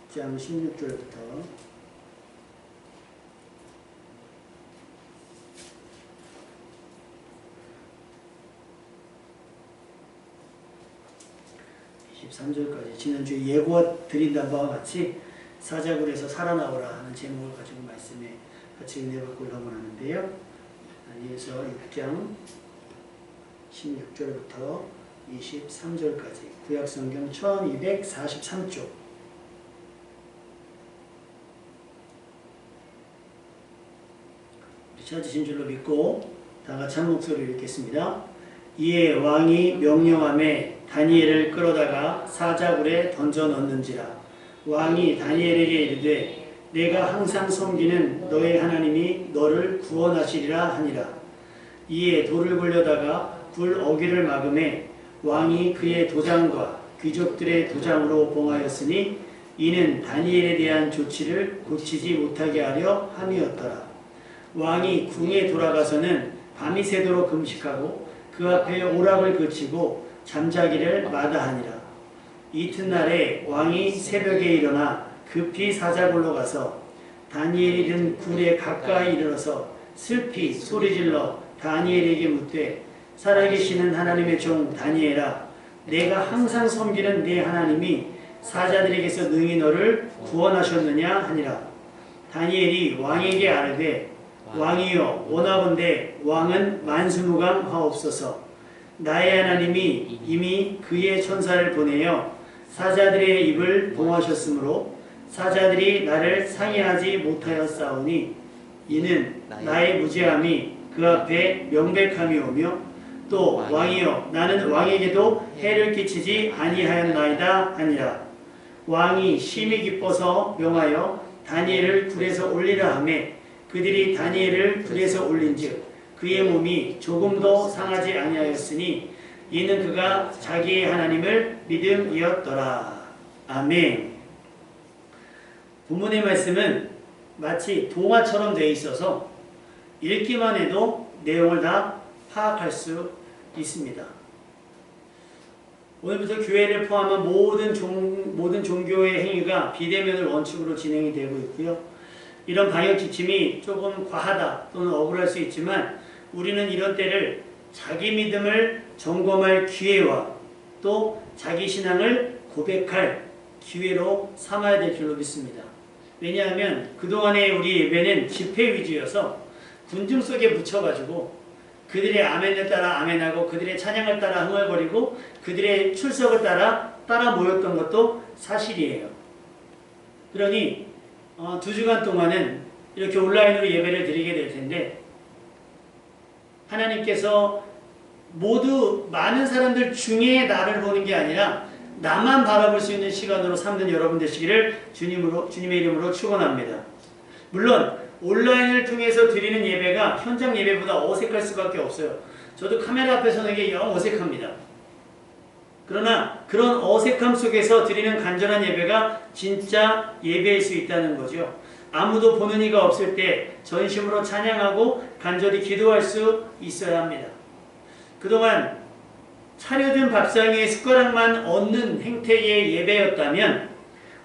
6장 16절부터 23절까지 지난주에 예고 드린다는 바와 같이 사자굴에서 살아나오라 하는 제목을 가지고 말씀에 같이 은혜 받고 올라오는데요. 다니엘서 6장 16절부터 23절까지 구약성경 1243쪽 찾으신 줄로 믿고 다같이 한 목소리로 읽겠습니다. 이에 왕이 명령하매 다니엘을 끌어다가 사자굴에 던져 넣는지라. 왕이 다니엘에게 이르되 내가 항상 섬기는 너의 하나님이 너를 구원하시리라 하니라. 이에 돌을 굴려다가 굴 어귀를 막음에 왕이 그의 도장과 귀족들의 도장으로 봉하였으니 이는 다니엘에 대한 조치를 고치지 못하게 하려 함이었더라. 왕이 궁에 돌아가서는 밤이 새도록 금식하고 그 앞에 오락을 그치고 잠자기를 마다하니라. 이튿날에 왕이 새벽에 일어나 급히 사자굴로 가서 다니엘이 든 굴에 가까이 이르러서 슬피 소리질러 다니엘에게 묻되 살아계시는 하나님의 종 다니엘아, 내가 항상 섬기는 네 하나님이 사자들에게서 능히 너를 구원하셨느냐 하니라. 다니엘이 왕에게 아뢰되 왕이여 원하건대 왕은 만수무강하옵소서. 나의 하나님이 이미 그의 천사를 보내어 사자들의 입을 봉하셨으므로 사자들이 나를 상해하지 못하였사오니 이는 나의 무죄함이 그 앞에 명백함이 오며 또 왕이여 나는 왕에게도 해를 끼치지 아니하였나이다 하니라. 왕이 심히 기뻐서 명하여 다니엘을 굴에서 올리라 하매 그들이 다니엘을 굴에서 올린즉 그의 몸이 조금도 상하지 아니하였으니 이는 그가 자기의 하나님을 믿음이었더라. 아멘. 본문의 말씀은 마치 동화처럼 되어 있어서 읽기만 해도 내용을 다 파악할 수 있습니다. 오늘부터 교회를 포함한 모든 종교의 행위가 비대면을 원칙으로 진행이 되고 있고요. 이런 방역 지침이 조금 과하다 또는 억울할 수 있지만 우리는 이런 때를 자기 믿음을 점검할 기회와 또 자기 신앙을 고백할 기회로 삼아야 될 줄로 믿습니다. 왜냐하면 그동안의 우리 예배는 집회 위주여서 군중 속에 묻혀가지고 그들의 아멘을 따라 아멘하고 그들의 찬양을 따라 흥얼거리고 그들의 출석을 따라 모였던 것도 사실이에요. 그러니 2주간 동안은 이렇게 온라인으로 예배를 드리게 될 텐데 하나님께서 모두 많은 사람들 중에 나를 보는 게 아니라 나만 바라볼 수 있는 시간으로 삼는 여러분 되시기를 주님의 이름으로 축원합니다. 물론 온라인을 통해서 드리는 예배가 현장 예배보다 어색할 수밖에 없어요. 저도 카메라 앞에 서는 게 영 어색합니다. 그러나 그런 어색함 속에서 드리는 간절한 예배가 진짜 예배일 수 있다는 거죠. 아무도 보는 이가 없을 때 전심으로 찬양하고 간절히 기도할 수 있어야 합니다. 그동안 차려준 밥상에 숟가락만 얹는 행태의 예배였다면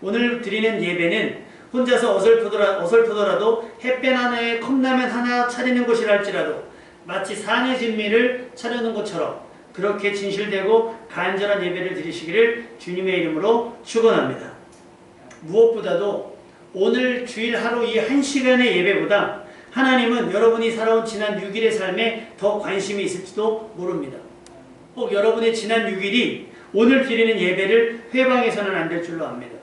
오늘 드리는 예배는 혼자서 어설프더라도 햇볕 하나에 컵라면 하나 차리는 것이라 할지라도 마치 산의 진미를 차려는 것처럼 그렇게 진실되고 간절한 예배를 드리시기를 주님의 이름으로 축원합니다. 무엇보다도 오늘 주일 하루 이 1시간의 예배보다 하나님은 여러분이 살아온 지난 6일의 삶에 더 관심이 있을지도 모릅니다. 혹 여러분의 지난 6일이 오늘 드리는 예배를 회방해서는 안 될 줄로 압니다.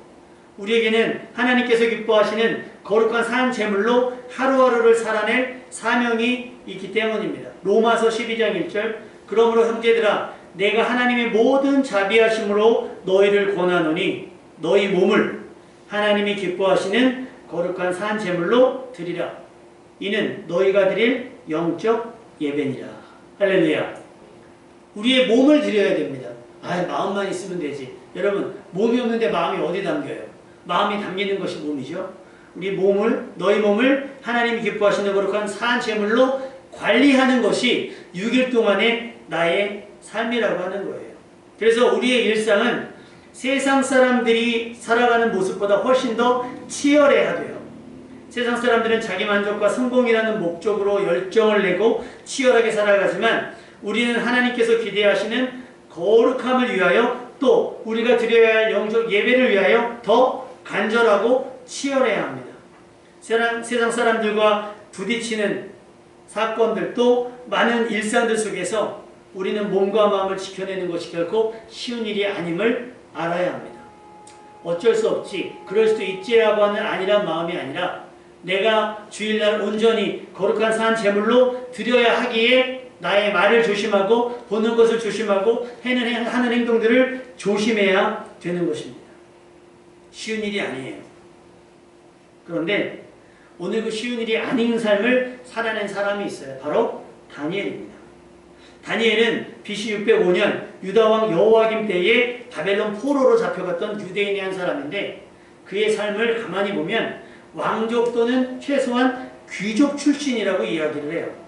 우리에게는 하나님께서 기뻐하시는 거룩한 산 제물로 하루하루를 살아낼 사명이 있기 때문입니다. 로마서 12장 1절 그러므로 형제들아 내가 하나님의 모든 자비하심으로 너희를 권하노니 너희 몸을 하나님이 기뻐하시는 거룩한 산 제물로 드리라. 이는 너희가 드릴 영적 예배니라. 할렐루야. 우리의 몸을 드려야 됩니다. 마음만 있으면 되지. 여러분 몸이 없는데 마음이 어디 담겨요? 마음이 담기는 것이 몸이죠. 우리 몸을 너희 몸을 하나님이 기뻐하시는 거룩한 산 제물로 관리하는 것이 6일 동안의 나의 삶이라고 하는 거예요. 그래서 우리의 일상은 세상 사람들이 살아가는 모습보다 훨씬 더 치열해야 돼요. 세상 사람들은 자기 만족과 성공이라는 목적으로 열정을 내고 치열하게 살아가지만 우리는 하나님께서 기대하시는 거룩함을 위하여 또 우리가 드려야 할 영적 예배를 위하여 더 간절하고 치열해야 합니다. 세상 사람들과 부딪히는 사건들 또 많은 일상들 속에서 우리는 몸과 마음을 지켜내는 것이 결코 쉬운 일이 아님을 알아야 합니다. 어쩔 수 없지, 그럴 수도 있지라고 하는 안일한 마음이 아니라 내가 주일날 온전히 거룩한 산 제물로 드려야 하기에 나의 말을 조심하고 보는 것을 조심하고 하는 행동들을 조심해야 되는 것입니다. 쉬운 일이 아니에요. 그런데 오늘 그 쉬운 일이 아닌 삶을 살아낸 사람이 있어요. 바로 다니엘입니다. 다니엘은 BC 605년 유다왕 여호와김 때에 바벨론 포로로 잡혀갔던 유대인의 한 사람인데 그의 삶을 가만히 보면 왕족 또는 최소한 귀족 출신이라고 이야기를 해요.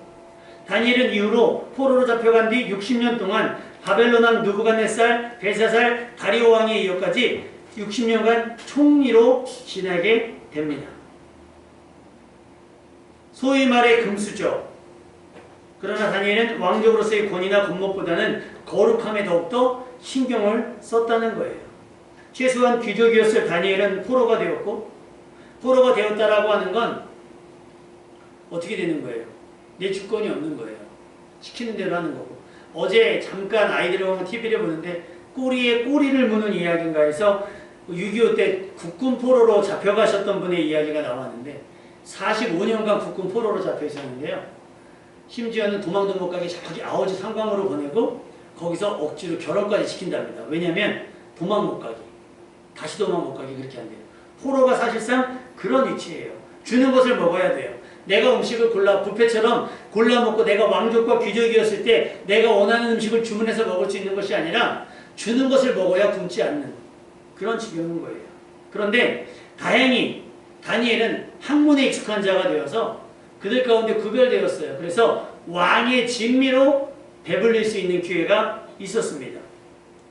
다니엘은 이후로 포로로 잡혀간 뒤 60년 동안 바벨론 왕 느부갓네살, 벨사살, 다리오 왕에 이어까지 60년간 총리로 지내게 됩니다. 소위 말해 금수저. 그러나 다니엘은 왕족으로서의 권위나 권목보다는 거룩함에 더욱더 신경을 썼다는 거예요. 최소한 귀족이었을 다니엘은 포로가 되었고 포로가 되었다라고 하는 건 어떻게 되는 거예요? 내 주권이 없는 거예요. 시키는 대로 하는 거고. 어제 잠깐 아이들하고 TV를 보는데 꼬리에 꼬리를 무는 이야기인가 해서 6.25 때 국군 포로로 잡혀가셨던 분의 이야기가 나왔는데 45년간 국군 포로로 잡혀 있었는데요. 심지어는 도망도 못 가게 자기 아버지 상방으로 보내고 거기서 억지로 결혼까지 시킨답니다. 왜냐하면 도망 못 가게. 다시 도망 못 가게 그렇게 한대요. 포로가 사실상 그런 위치예요. 주는 것을 먹어야 돼요. 내가 음식을 뷔페처럼 골라 먹고 내가 왕족과 귀족이었을 때 내가 원하는 음식을 주문해서 먹을 수 있는 것이 아니라 주는 것을 먹어야 굶지 않는 그런 지경인 거예요. 그런데 다행히 다니엘은 학문에 익숙한 자가 되어서 그들 가운데 구별되었어요. 그래서 왕의 진미로 배불릴 수 있는 기회가 있었습니다.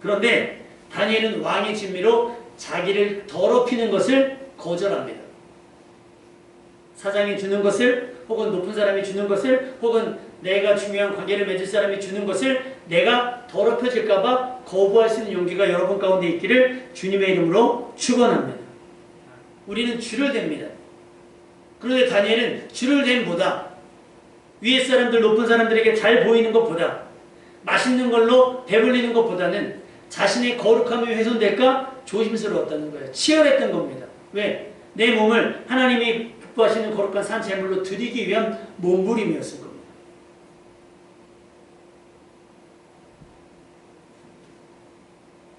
그런데 다니엘은 왕의 진미로 자기를 더럽히는 것을 거절합니다. 사장이 주는 것을 혹은 높은 사람이 주는 것을 혹은 내가 중요한 관계를 맺을 사람이 주는 것을 내가 더럽혀질까 봐 거부할 수 있는 용기가 여러분 가운데 있기를 주님의 이름으로 축원합니다. 우리는 주를 댑니다. 그런데 다니엘은 주를 댐보다 위에 사람들 높은 사람들에게 잘 보이는 것보다 맛있는 걸로 배불리는 것보다는 자신의 거룩함이 훼손될까 조심스러웠다는 거예요. 치열했던 겁니다. 왜? 내 몸을 하나님이 기뻐하시는 거룩한 산 제물로 드리기 위한 몸부림이었을 겁니다.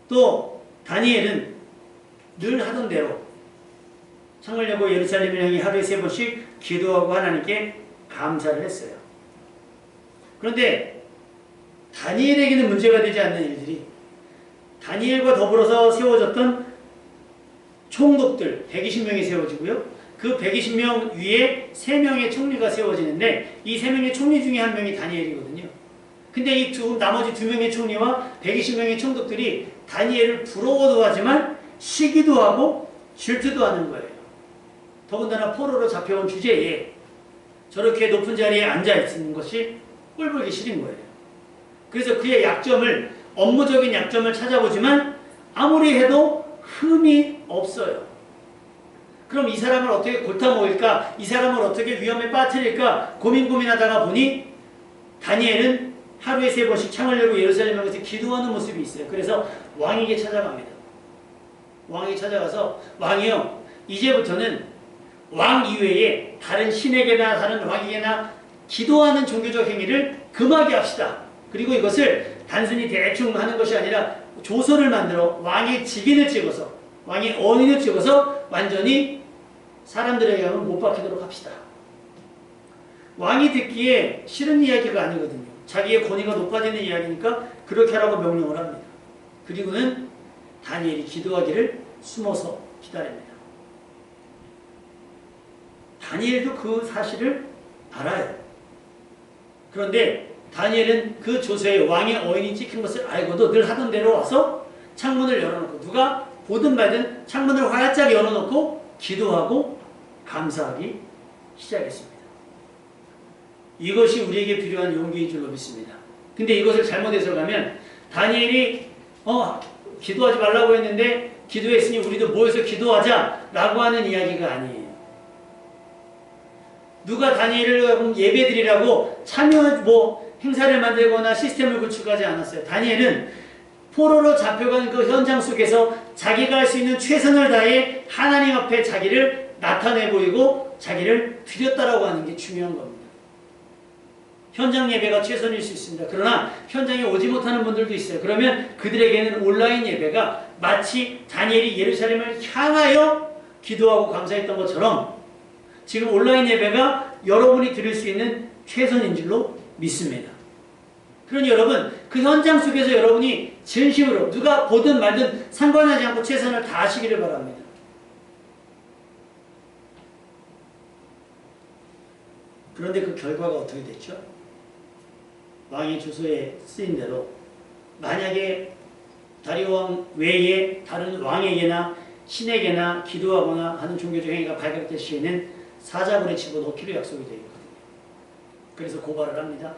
또 다니엘은 늘 하던 대로 창을 열고 예루살렘을 향해 하루에 3번씩 기도하고 하나님께 감사를 했어요. 그런데 다니엘에게는 문제가 되지 않는 일들이 다니엘과 더불어서 세워졌던 총독들 120명이 세워지고요. 그 120명 위에 3명의 총리가 세워지는데 이 3명의 총리 중에 한 명이 다니엘이거든요. 근데 이 나머지 2명의 총리와 120명의 총독들이 다니엘을 부러워도 하지만 시기도 하고 질투도 하는 거예요. 더군다나 포로로 잡혀온 주제에 저렇게 높은 자리에 앉아있는 것이 꼴보기 싫은 거예요. 그래서 그의 약점을 업무적인 약점을 찾아보지만 아무리 해도 흠이 없어요. 그럼 이 사람을 어떻게 골타먹을까? 이 사람을 어떻게 위험에 빠뜨릴까? 고민하다가 보니 다니엘은 하루에 3번씩 창을 열고 예루살렘에 가서 기도하는 모습이 있어요. 그래서 왕에게 찾아갑니다. 왕에게 찾아가서 왕이요, 이제부터는 왕 이외에 다른 신에게나 다른 왕에게나 기도하는 종교적 행위를 금하게 합시다. 그리고 이것을 단순히 대충 하는 것이 아니라 조서를 만들어 왕의 직인을 찍어서 왕의 언인을 찍어서 완전히 사람들에게 못 박히도록 합시다. 왕이 듣기에 싫은 이야기가 아니거든요. 자기의 권위가 높아지는 이야기니까 그렇게 하라고 명령을 합니다. 그리고는 다니엘이 기도하기를 숨어서 기다립니다. 다니엘도 그 사실을 알아요. 그런데 다니엘은 그 조서에 왕의 어인이 찍힌 것을 알고도 늘 하던 대로 와서 창문을 열어놓고 누가 보든 말든 창문을 활짝 열어놓고 기도하고 감사하기 시작했습니다. 이것이 우리에게 필요한 용기인 줄로 믿습니다. 근데 이것을 잘못 해석하면 다니엘이 기도하지 말라고 했는데 기도했으니 우리도 모여서 기도하자 라고 하는 이야기가 아니에요. 누가 다니엘을 예배드리라고 행사를 만들거나 시스템을 구축하지 않았어요. 다니엘은 포로로 잡혀간 그 현장 속에서 자기가 할 수 있는 최선을 다해 하나님 앞에 자기를 나타내 보이고 자기를 드렸다라고 하는 게 중요한 겁니다. 현장 예배가 최선일 수 있습니다. 그러나 현장에 오지 못하는 분들도 있어요. 그러면 그들에게는 온라인 예배가 마치 다니엘이 예루살렘을 향하여 기도하고 감사했던 것처럼 지금 온라인 예배가 여러분이 드릴 수 있는 최선인 줄로 믿습니다. 그러니 여러분 그 현장 속에서 여러분이 진심으로 누가 보든 말든 상관하지 않고 최선을 다하시기를 바랍니다. 그런데 그 결과가 어떻게 됐죠? 왕의 주소에 쓰인 대로 만약에 다리오 왕 외에 다른 왕에게나 신에게나 기도하거나 하는 종교적 행위가 발각될 시에는 사자굴에 집어넣기로 약속이 되어 있거든요. 그래서 고발을 합니다.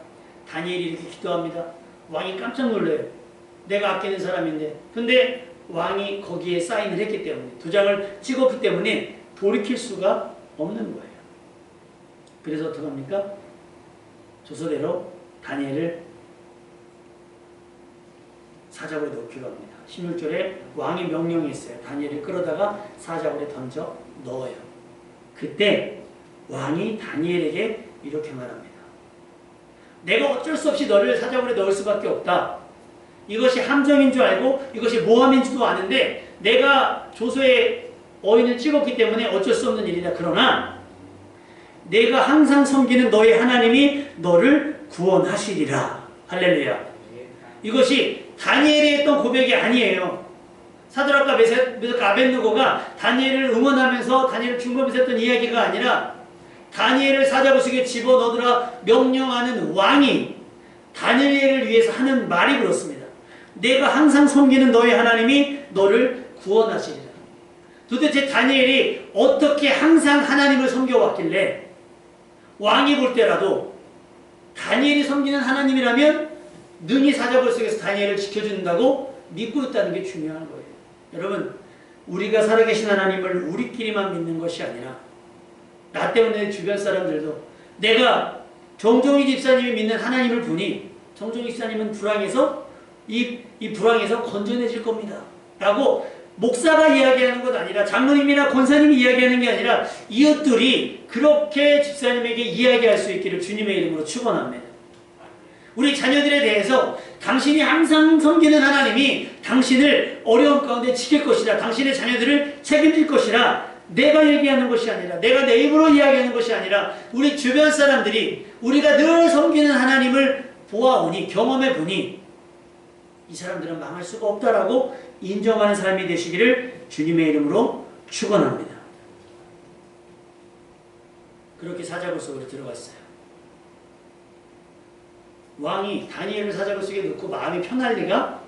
다니엘이 이렇게 기도합니다. 왕이 깜짝 놀래요. 내가 아끼는 사람인데. 근데 왕이 거기에 사인을 했기 때문에 도장을 찍었기 때문에 돌이킬 수가 없는 거예요. 그래서 어떻게 합니까? 조서대로 다니엘을 사자굴에 넣기로 합니다. 16절에 왕이 명령이 있어요. 다니엘을 끌어다가 사자굴에 던져 넣어요. 그때 왕이 다니엘에게 이렇게 말합니다. 내가 어쩔 수 없이 너를 사자굴에 넣을 수밖에 없다. 이것이 함정인 줄 알고 이것이 모함인지도 아는데 내가 조서에 어인을 찍었기 때문에 어쩔 수 없는 일이다. 그러나 내가 항상 섬기는 너의 하나님이 너를 구원하시리라. 할렐루야. 이것이 다니엘이 했던 고백이 아니에요. 사드락과 메삭과 아벳느고가 다니엘을 응원하면서 다니엘을 중범에서 했던 이야기가 아니라 다니엘을 사자굴 속에 집어넣으라 명령하는 왕이 다니엘을 위해서 하는 말이 그렇습니다. 내가 항상 섬기는 너의 하나님이 너를 구원하시리라. 도대체 다니엘이 어떻게 항상 하나님을 섬겨왔길래 왕이 볼 때라도 다니엘이 섬기는 하나님이라면 능히 사자굴 속에서 다니엘을 지켜준다고 믿고 있다는 게 중요한 거예요. 여러분, 우리가 살아계신 하나님을 우리끼리만 믿는 것이 아니라 나 때문에 주변 사람들도 내가 정종희 집사님이 믿는 하나님을 보니 정종희 집사님은 불황에서 이 불황에서 건져내질 겁니다. 라고 목사가 이야기하는 것 아니라 장로님이나 권사님이 이야기하는 게 아니라 이웃들이 그렇게 집사님에게 이야기할 수 있기를 주님의 이름으로 축원합니다. 우리 자녀들에 대해서 당신이 항상 섬기는 하나님이 당신을 어려움 가운데 지킬 것이라, 당신의 자녀들을 책임질 것이라, 내가 얘기하는 것이 아니라, 내가 내 입으로 이야기하는 것이 아니라 우리 주변 사람들이 우리가 늘 섬기는 하나님을 보아오니, 경험해보니 이 사람들은 망할 수가 없다라고 인정하는 삶이 되시기를 주님의 이름으로 축원합니다. 그렇게 사자굴 속으로 들어갔어요. 왕이 다니엘을 사자굴 속에 넣고 마음이 편할 리가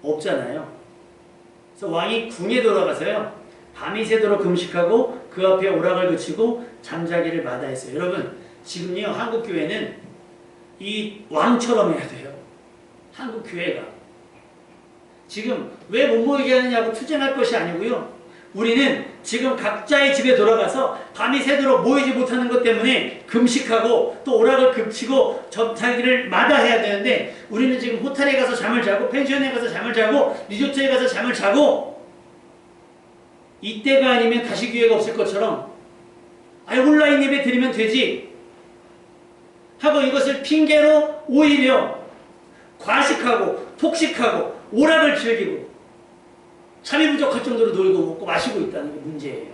없잖아요. 그래서 왕이 궁에 돌아가서요, 밤이 새도록 금식하고 그 앞에 오락을 그치고 잠자기를 마다했어요. 여러분, 지금요 한국 교회는 이 왕처럼 해야 돼요. 한국 교회가 지금 왜 못 모이게 하느냐고 투쟁할 것이 아니고요, 우리는 지금 각자의 집에 돌아가서 밤이 새도록 모이지 못하는 것 때문에 금식하고 또 오락을 급치고 잠자기를 마다해야 되는데, 우리는 지금 호텔에 가서 잠을 자고 펜션에 가서 잠을 자고 리조트에 가서 잠을 자고, 이때가 아니면 다시 기회가 없을 것처럼 온라인 예배 드리면 되지 하고 이것을 핑계로 오히려 과식하고 폭식하고 오락을 즐기고 잠이 부족할 정도로 놀고 먹고 마시고 있다는 게 문제예요.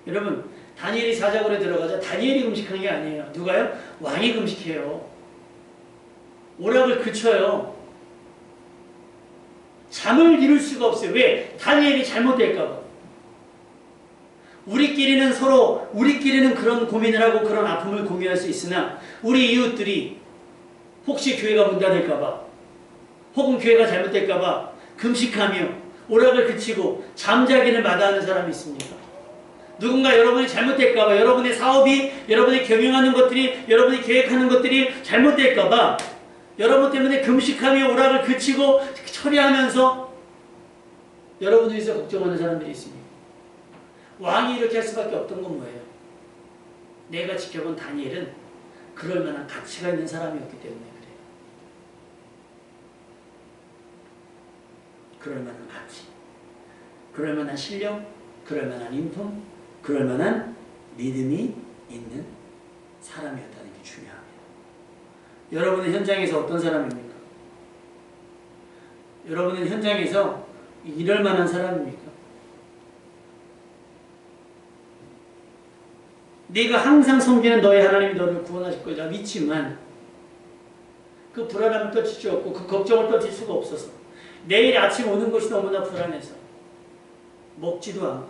여러분, 다니엘이 사자굴에 들어가자 다니엘이 금식한 게 아니에요. 누가요? 왕이 금식해요. 오락을 그쳐요. 잠을 이룰 수가 없어요. 왜? 다니엘이 잘못될까봐. 우리끼리는 그런 고민을 하고 그런 아픔을 공유할 수 있으나 우리 이웃들이 혹시 교회가 문 닫을까봐, 혹은 교회가 잘못될까봐 금식하며 오락을 그치고 잠자기를 마다하는 사람이 있습니까? 누군가 여러분이 잘못될까봐, 여러분의 사업이, 여러분이 경영하는 것들이, 여러분이 계획하는 것들이 잘못될까봐 여러분 때문에 금식하며 오락을 그치고 처리하면서 여러분을 위해서 걱정하는 사람들이 있습니다. 왕이 이렇게 할 수밖에 없던 건 뭐예요? 내가 지켜본 다니엘은 그럴 만한 가치가 있는 사람이었기 때문에 그래요. 그럴 만한 가치, 그럴 만한 실력, 그럴 만한 인품, 그럴 만한 믿음이 있는 사람이었다는 게 중요합니다. 여러분은 현장에서 어떤 사람입니까? 여러분은 현장에서 이럴 만한 사람입니까? 네가 항상 섬기는 너의 하나님이 너를 구원하실 거다 믿지만 그 불안함을 떨칠 수 없고 그 걱정을 떨칠 수가 없어서 내일 아침 오는 것이 너무나 불안해서 먹지도 않고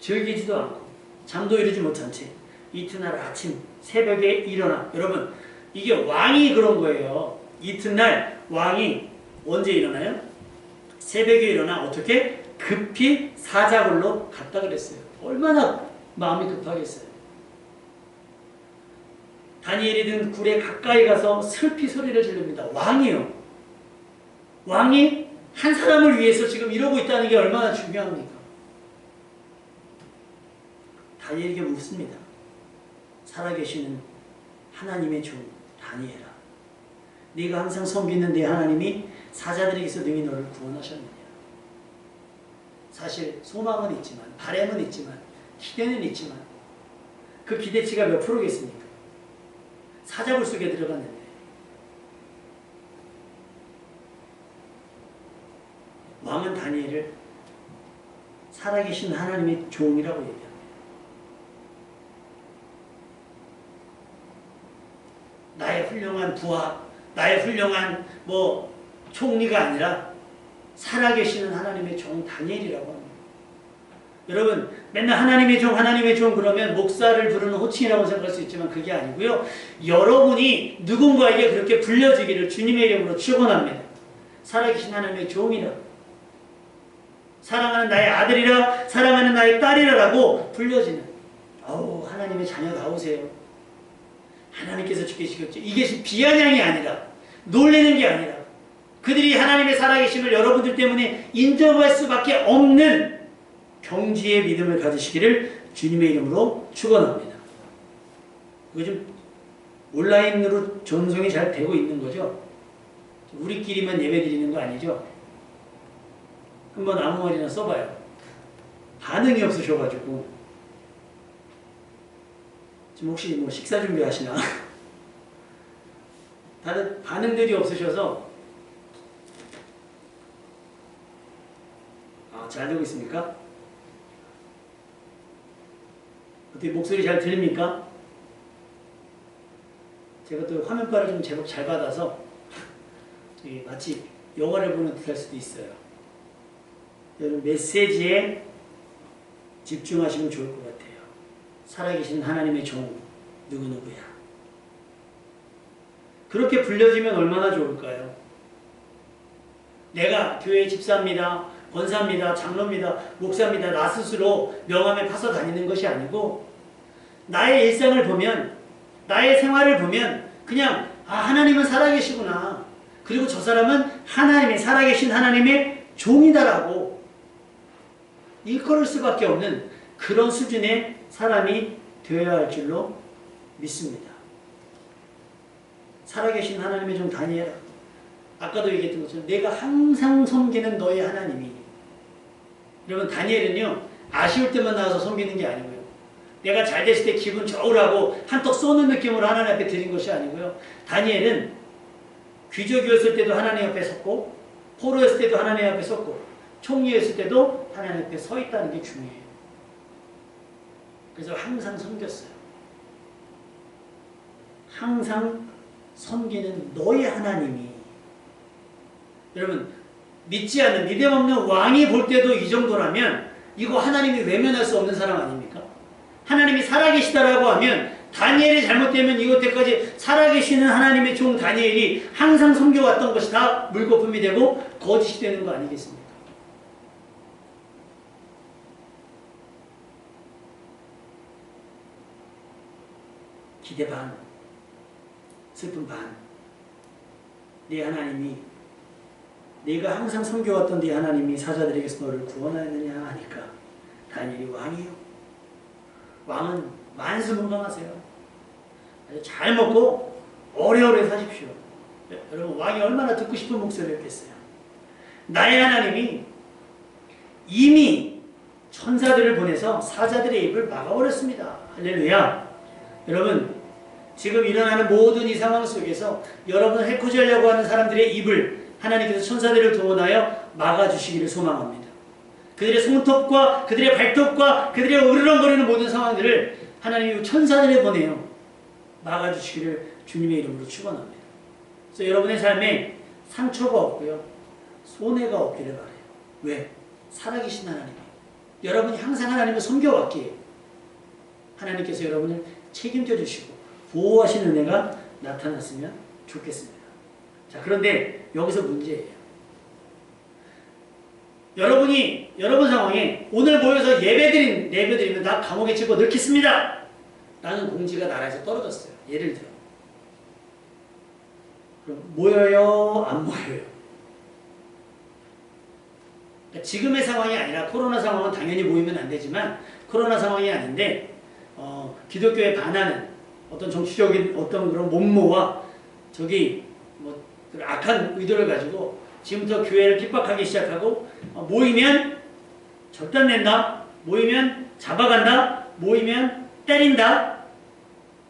즐기지도 않고 잠도 이루지 못한 채 이튿날 아침 새벽에 일어나. 여러분 이게 왕이 그런 거예요. 이튿날 왕이 언제 일어나요? 새벽에 일어나 어떻게? 급히 사자굴로 갔다 그랬어요. 얼마나 마음이 급하겠어요. 다니엘이 든 굴에 가까이 가서 슬피 소리를 지릅니다. 왕이요. 왕이 한 사람을 위해서 지금 이러고 있다는 게 얼마나 중요합니까? 다니엘에게 묻습니다. 살아계시는 하나님의 종 다니엘아, 네가 항상 섬기는 내 하나님이 사자들에게서 능히 너를 구원하셨느냐? 사실 소망은 있지만, 바람은 있지만, 기대는 있지만 그 기대치가 몇 프로겠습니까? 사자굴 속에 들어갔는데 왕은 다니엘을 살아계신 하나님의 종이라고 얘기합니다. 나의 훌륭한 부하, 나의 훌륭한 총리가 아니라 살아계시는 하나님의 종 다니엘이라고 합니다. 여러분 맨날 하나님의 종 그러면 목사를 부르는 호칭이라고 생각할 수 있지만 그게 아니고요. 여러분이 누군가에게 그렇게 불려지기를 주님의 이름으로 축원합니다. 살아계신 하나님의 종이라, 사랑하는 나의 아들이라, 사랑하는 나의 딸이라라고 불려지는, 아우 하나님의 자녀 나오세요. 하나님께서 지키시겠죠. 이게 비아냥이 아니라, 놀리는 게 아니라 그들이 하나님의 살아계심을 여러분들 때문에 인정할 수밖에 없는 경지의 믿음을 가지시기를 주님의 이름으로 축원합니다. 요즘 온라인으로 전송이 잘 되고 있는 거죠? 우리끼리만 예배 드리는 거 아니죠? 한번 아무 말이나 써봐요. 반응이 없으셔가지고 지금 혹시 식사 준비하시나? 다들 반응들이 없으셔서 잘 되고 있습니까? 어떻게 목소리 잘 들립니까? 제가 또 화면빨을 좀 제법 잘 받아서 마치 영화를 보는 듯할 수도 있어요. 여러분 메시지에 집중하시면 좋을 것 같아요. 살아계신 하나님의 종 누구누구야. 그렇게 불려지면 얼마나 좋을까요? 내가 교회의 집사입니다, 권사입니다, 장로입니다, 목사입니다, 나 스스로 명함에 파서 다니는 것이 아니고 나의 일상을 보면, 나의 생활을 보면 그냥 하나님은 살아계시구나, 그리고 저 사람은 하나님의 살아계신 하나님의 종이다라고 일컬을 수밖에 없는 그런 수준의 사람이 되어야 할 줄로 믿습니다. 살아계신 하나님의 종 다니엘아, 아까도 얘기했던 것처럼 내가 항상 섬기는 너의 하나님이. 여러분 다니엘은요 아쉬울 때만 나와서 섬기는 게 아니고요, 내가 잘 됐을 때 기분 좋으라고 한턱 쏘는 느낌으로 하나님 앞에 드린 것이 아니고요, 다니엘은 귀족이었을 때도 하나님 앞에 섰고, 포로였을 때도 하나님 앞에 섰고, 총리였을 때도 하나님 앞에 서 있다는 게 중요해요. 그래서 항상 섬겼어요. 항상 섬기는 너의 하나님이. 여러분 믿지 않는, 믿음 없는 왕이 볼 때도 이 정도라면 이거 하나님이 외면할 수 없는 사람 아닙니까? 하나님이 살아계시다라고 하면 다니엘이 잘못되면 이곳때까지 살아계시는 하나님의 종 다니엘이 항상 섬겨왔던 것이 다 물거품이 되고 거짓이 되는 거 아니겠습니까? 기대 반, 슬픔 반. 네 하나님이, 네가 항상 섬겨왔던 네 하나님이 사자들에게서 너를 구원하느냐 하니까 다니엘이 왕이요. 왕은 만수무강하세요. 잘 먹고 오래오래 사십시오. 여러분, 왕이 얼마나 듣고 싶은 목소리였겠어요. 나의 하나님이 이미 천사들을 보내서 사자들의 입을 막아버렸습니다. 할렐루야. 여러분, 지금 일어나는 모든 이 상황 속에서 여러분을 해코지하려고 하는 사람들의 입을 하나님께서 천사들을 동원하여 막아주시기를 소망합니다. 그들의 손톱과 그들의 발톱과 그들의 으르렁거리는 모든 상황들을 하나님이 천사들을 보내요. 막아주시기를 주님의 이름으로 축원합니다. 그래서 여러분의 삶에 상처가 없고요, 손해가 없기를 바라요. 왜? 살아계신 하나님이 여러분이 항상 하나님을 섬겨왔기에 하나님께서 여러분을 책임져 주시고 보호하시는 은혜가 나타났으면 좋겠습니다. 자, 그런데 여기서 문제예요. 여러분 상황에 오늘 모여서 예배드리면 나 감옥에 집어 넣겠습니다 라는 공지가 나라에서 떨어졌어요. 예를 들어. 그럼 모여요? 안 모여요? 그러니까 지금의 상황이 아니라 코로나 상황은 당연히 모이면 안 되지만 코로나 상황이 아닌데 기독교에 반하는 어떤 정치적인 어떤 그런 몸모와 뭐 악한 의도를 가지고 지금부터 교회를 핍박하기 시작하고 모이면 절단낸다, 모이면 잡아간다, 모이면 때린다,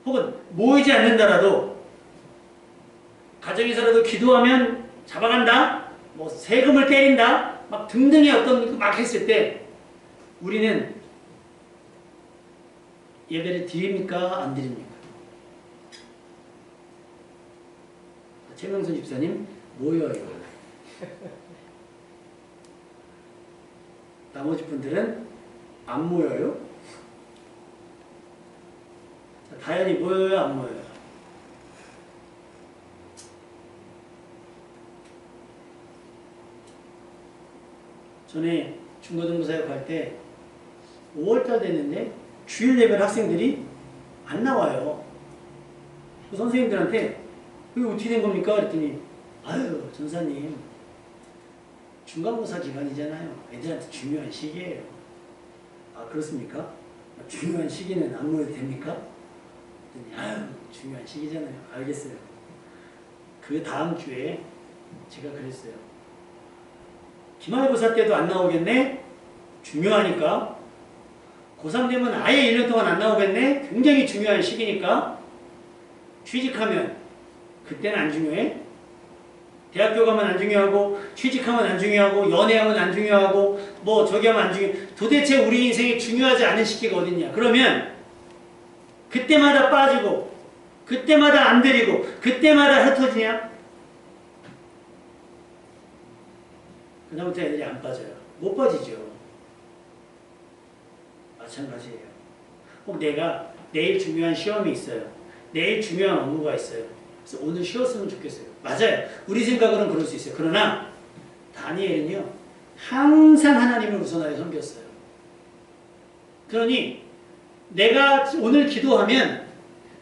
혹은 모이지 않는다라도 가정에서라도 기도하면 잡아간다, 뭐 세금을 때린다, 막 등등의 어떤 막 했을 때 우리는 예배를 드립니까? 안 드립니까? 최명선 집사님 모여요. 나머지 분들은 안 모여요? 자, 다현이 모여요? 안 모여요? 전에 중고등부 사역할 때 5월달 됐는데 주일 예배를 학생들이 안 나와요. 그 선생님들한테 이게 어떻게 된 겁니까? 그랬더니 아유 전사님 중간고사 기간이잖아요. 애들한테 중요한 시기예요. 아 그렇습니까? 중요한 시기는 안 모여도 됩니까? 그랬더니 아유 중요한 시기잖아요. 알겠어요. 그 다음 주에 제가 그랬어요. 기말고사 때도 안 나오겠네? 중요하니까. 고3 되면 아예 1년 동안 안 나오겠네? 굉장히 중요한 시기니까. 취직하면 그때는 안 중요해? 대학교 가면 안 중요하고, 취직하면 안 중요하고, 연애하면 안 중요하고, 뭐 저기 하면 안 중요해. 도대체 우리 인생에 중요하지 않은 시기가 어딨냐? 그러면 그때마다 빠지고, 그때마다 안 들이고, 그때마다 흩어지냐? 그다음부터 애들이 안 빠져요. 못 빠지죠. 마찬가지예요. 혹 내가 내일 중요한 시험이 있어요. 내일 중요한 업무가 있어요. 그래서 오늘 쉬었으면 좋겠어요. 맞아요. 우리 생각으로는 그럴 수 있어요. 그러나 다니엘은요. 항상 하나님을 우선하여 섬겼어요. 그러니 내가 오늘 기도하면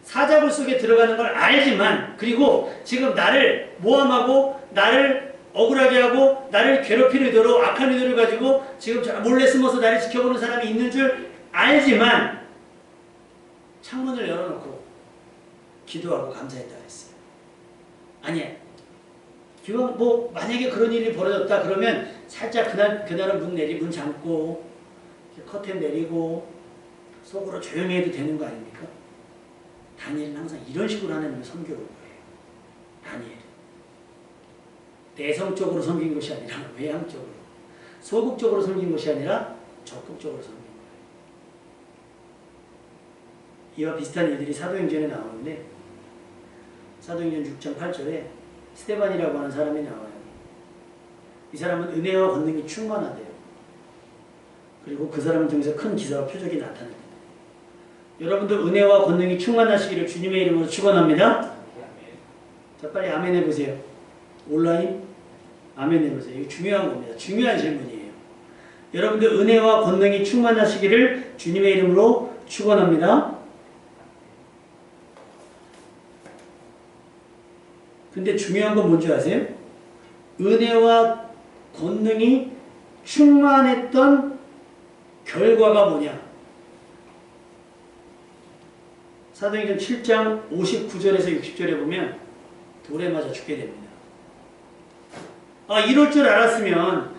사자굴 속에 들어가는 걸 알지만 그리고 지금 나를 모함하고 나를 억울하게 하고 나를 괴롭히는 의도로 악한 의도를 가지고 지금 몰래 숨어서 나를 지켜보는 사람이 있는 줄 알지만 창문을 열어놓고 기도하고 감사했다 했어요. 아니야. 기왕 뭐 만약에 그런 일이 벌어졌다 그러면 살짝 그날은 문 잠고 커튼 내리고 속으로 조용히 해도 되는 거 아닙니까? 다니엘은 항상 이런 식으로 하나님을 섬겨온 거예요. 다니엘. 내성적으로 섬긴 것이 아니라 외향적으로, 소극적으로 섬긴 것이 아니라 적극적으로 섬긴 거예요. 이와 비슷한 일들이 사도행전에 나오는데 사도행전 6장 8절에 스데반이라고 하는 사람이 나와요. 이 사람은 은혜와 권능이 충만하대요. 그리고 그 사람을 통해서 큰 기사와 표적이 나타납니다. 여러분들 은혜와 권능이 충만하시기를 주님의 이름으로 축원합니다. 자, 빨리 아멘 해보세요. 온라인 아멘 해보세요. 이거 중요한 겁니다. 중요한 질문이에요. 여러분들 은혜와 권능이 충만하시기를 주님의 이름으로 축원합니다. 근데 중요한 건 뭔지 아세요? 은혜와 권능이 충만했던 결과가 뭐냐? 사도행전 7장 59절에서 60절에 보면 돌에 맞아 죽게 됩니다. 아, 이럴 줄 알았으면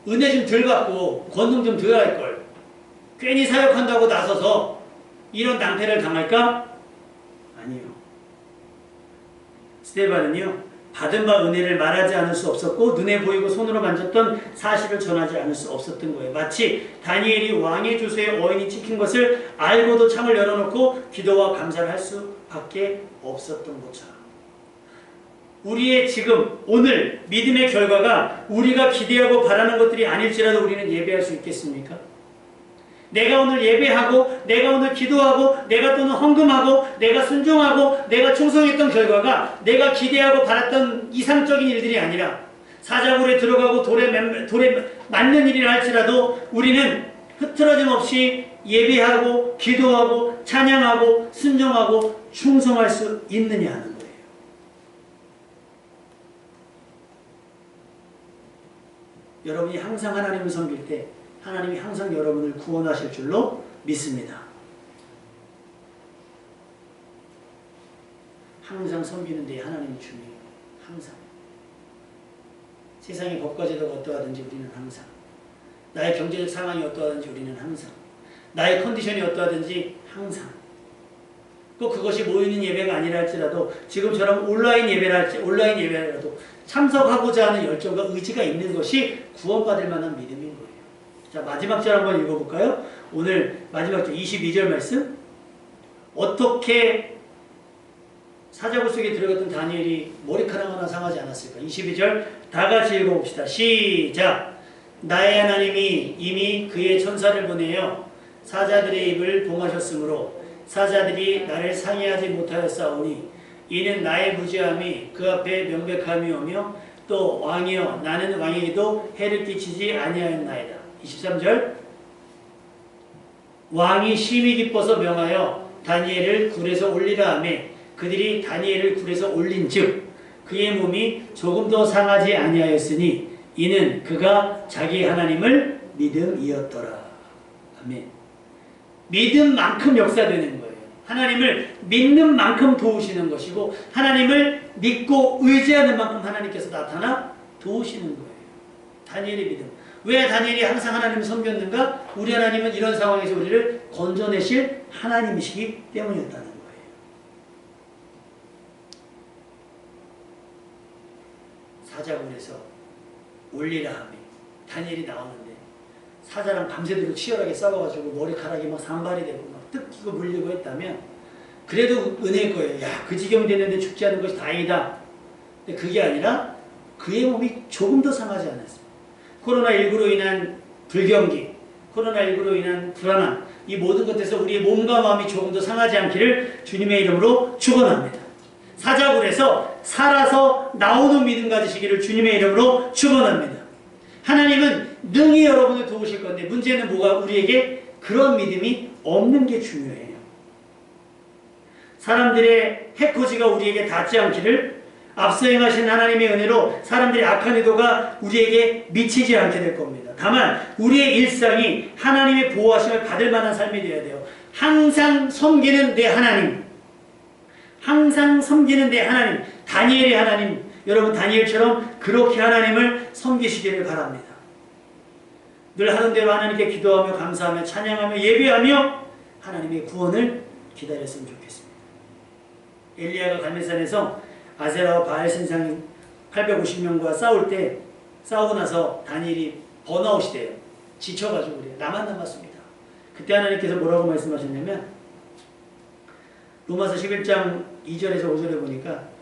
은혜 좀 덜 받고 권능 좀 덜 할걸. 괜히 사역한다고 나서서 이런 낭패를 당할까? 아니요. 스데반은요, 받은 바 은혜를 말하지 않을 수 없었고 눈에 보이고 손으로 만졌던 사실을 전하지 않을 수 없었던 거예요. 마치 다니엘이 왕의 조서에 어인이 찍힌 것을 알고도 창을 열어놓고 기도와 감사를 할 수밖에 없었던 것처럼, 우리의 지금 오늘 믿음의 결과가 우리가 기대하고 바라는 것들이 아닐지라도 우리는 예배할 수 있겠습니까? 내가 오늘 예배하고 내가 오늘 기도하고 내가 또는 헌금하고 내가 순종하고 내가 충성했던 결과가 내가 기대하고 바랐던 이상적인 일들이 아니라 사자굴에 들어가고 돌에 맞는 일이라 할지라도 우리는 흐트러짐 없이 예배하고 기도하고 찬양하고 순종하고 충성할 수 있느냐 하는 거예요. 여러분이 항상 하나님을 섬길 때 하나님이 항상 여러분을 구원하실 줄로 믿습니다. 항상 섬기는 데 하나님이 중요해요. 항상. 세상의 법과 제도가 어떠하든지 우리는 항상. 나의 경제적 상황이 어떠하든지 우리는 항상. 나의 컨디션이 어떠하든지 항상. 꼭 그것이 모이는 예배가 아니라 할지라도 지금처럼 온라인 예배라도 참석하고자 하는 열정과 의지가 있는 것이 구원받을 만한 믿음인 거예요. 자, 마지막 절 한번 읽어볼까요? 오늘 마지막 절 22절 말씀. 어떻게 사자굴 속에 들어갔던 다니엘이 머리카락 하나 상하지 않았을까? 22절 다 같이 읽어봅시다. 시작! 나의 하나님이 이미 그의 천사를 보내어 사자들의 입을 봉하셨으므로 사자들이 나를 상해하지 못하였사오니 이는 나의 무죄함이 그 앞에 명백함이 오며 또 왕이여 나는 왕에게도 해를 끼치지 아니하였나이다. 23절 왕이 심히 기뻐서 명하여 다니엘을 굴에서 올리라 하며 그들이 다니엘을 굴에서 올린즉 그의 몸이 조금 더 상하지 아니하였으니 이는 그가 자기 하나님을 믿음이었더라. 아멘. 믿음만큼 역사되는 거예요. 하나님을 믿는 만큼 도우시는 것이고 하나님을 믿고 의지하는 만큼 하나님께서 나타나 도우시는 거예요. 다니엘의 믿음. 왜 다니엘이 항상 하나님을 섬겼는가? 우리 하나님은 이런 상황에서 우리를 건져내실 하나님이시기 때문이었다는 거예요. 사자굴에서 올리라 하며 다니엘이 나오는데 사자랑 밤새도록 치열하게 싸워가지고 머리카락이 막 산발이 되고 막 뜯기고 물리고 했다면 그래도 은혜일 거예요. 야, 그 지경이 됐는데 죽지 않은 것이 다행이다. 근데 그게 아니라 그의 몸이 조금 더 상하지 않았습니다. 코로나19로 인한 불경기, 코로나19로 인한 불안함, 이 모든 것에서 우리의 몸과 마음이 조금 더 상하지 않기를 주님의 이름으로 축원합니다. 사자굴에서 살아서 나오는 믿음 가지시기를 주님의 이름으로 축원합니다. 하나님은 능히 여러분을 도우실 건데 문제는 뭐가? 우리에게 그런 믿음이 없는 게 중요해요. 사람들의 해코지가 우리에게 닿지 않기를, 앞서 행하신 하나님의 은혜로 사람들의 악한 의도가 우리에게 미치지 않게 될 겁니다. 다만 우리의 일상이 하나님의 보호하심을 받을 만한 삶이 되어야 돼요. 항상 섬기는 내 하나님, 항상 섬기는 내 하나님, 다니엘의 하나님, 여러분 다니엘처럼 그렇게 하나님을 섬기시기를 바랍니다. 늘 하는 대로 하나님께 기도하며 감사하며 찬양하며 예배하며 하나님의 구원을 기다렸으면 좋겠습니다. 엘리야가 갈멜산에서 아세라와 바알 신상 850명과 싸우고 나서 다니엘이 번아웃이 돼요. 지쳐가지고 그래요. 나만 남았습니다. 그때 하나님께서 뭐라고 말씀하셨냐면 로마서 11장 2절에서 5절에 보니까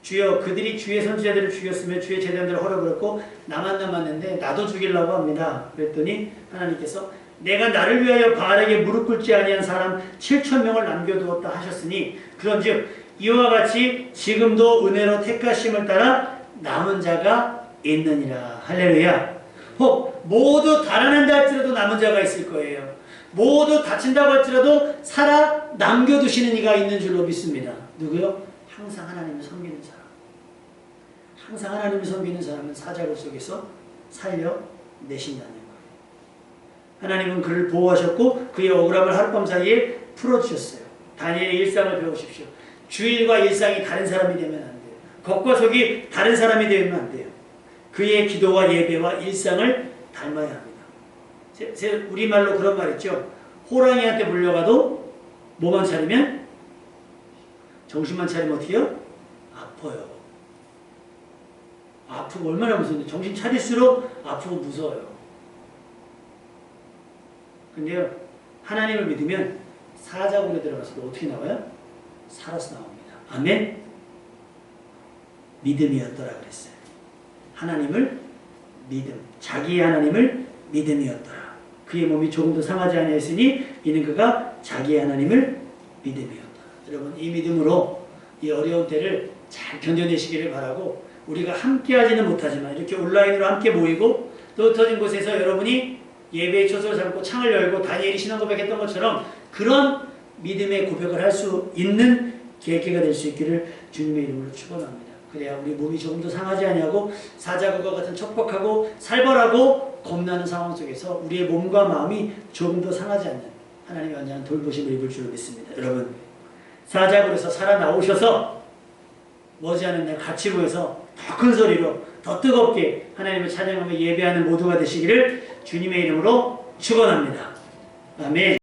주여 그들이 주의 선지자들을 죽였으며 주의 제단들을 헐어버렸고 나만 남았는데 나도 죽이려고 합니다. 그랬더니 하나님께서 내가 나를 위하여 바알에게 무릎 꿇지 아니한 사람 7,000명을 남겨두었다 하셨으니 그런즉 이와 같이 지금도 은혜로 택하심을 따라 남은 자가 있느니라. 할렐루야. 혹 모두 달아난다 할지라도 남은 자가 있을 거예요. 모두 다친다고 할지라도 살아 남겨두시는 이가 있는 줄로 믿습니다. 누구요? 항상 하나님을 섬기는 사람. 항상 하나님을 섬기는 사람은 사자굴 속에서 살려내신다는 거예요. 하나님은 그를 보호하셨고 그의 억울함을 하룻밤 사이에 풀어주셨어요. 다니엘의 일상을 배우십시오. 주일과 일상이 다른 사람이 되면 안 돼요. 겉과 속이 다른 사람이 되면 안 돼요. 그의 기도와 예배와 일상을 닮아야 합니다. 우리말로 그런 말 있죠. 호랑이한테 물려가도 뭐만 차리면? 정신만 차리면 어떻게 해요? 아파요. 아프고 얼마나 무서운데 정신 차릴수록 아프고 무서워요. 근데요, 하나님을 믿으면 사자굴에 들어가서도 어떻게 나와요? 살아서 나옵니다. 아멘? 믿음이었더라 그랬어요. 하나님을 믿음, 자기의 하나님을 믿음이었더라. 그의 몸이 조금도 상하지 아니하였으니 이는 그가 자기의 하나님을 믿음이었더라. 여러분, 이 믿음으로 이 어려운 때를 잘 견뎌내시기를 바라고, 우리가 함께 하지는 못하지만 이렇게 온라인으로 함께 모이고 또 흩어진 곳에서 여러분이 예배의 초소를 삼고 창을 열고 다니엘이 신앙 고백했던 것처럼 그런 믿음의 고백을 할 수 있는 계기가 될 수 있기를 주님의 이름으로 축원합니다. 그래야 우리 몸이 조금 더 상하지 아니하고 사자굴과 같은 척박하고 살벌하고 겁나는 상황 속에서 우리의 몸과 마음이 조금 더 상하지 않는 하나님의 완전한 돌보심을 입을 줄로 믿습니다. 여러분, 사자굴에서 살아나오셔서 머지않은 날 같이 모여서 더 큰 소리로 더 뜨겁게 하나님을 찬양하며 예배하는 모두가 되시기를 주님의 이름으로 축원합니다. 아멘.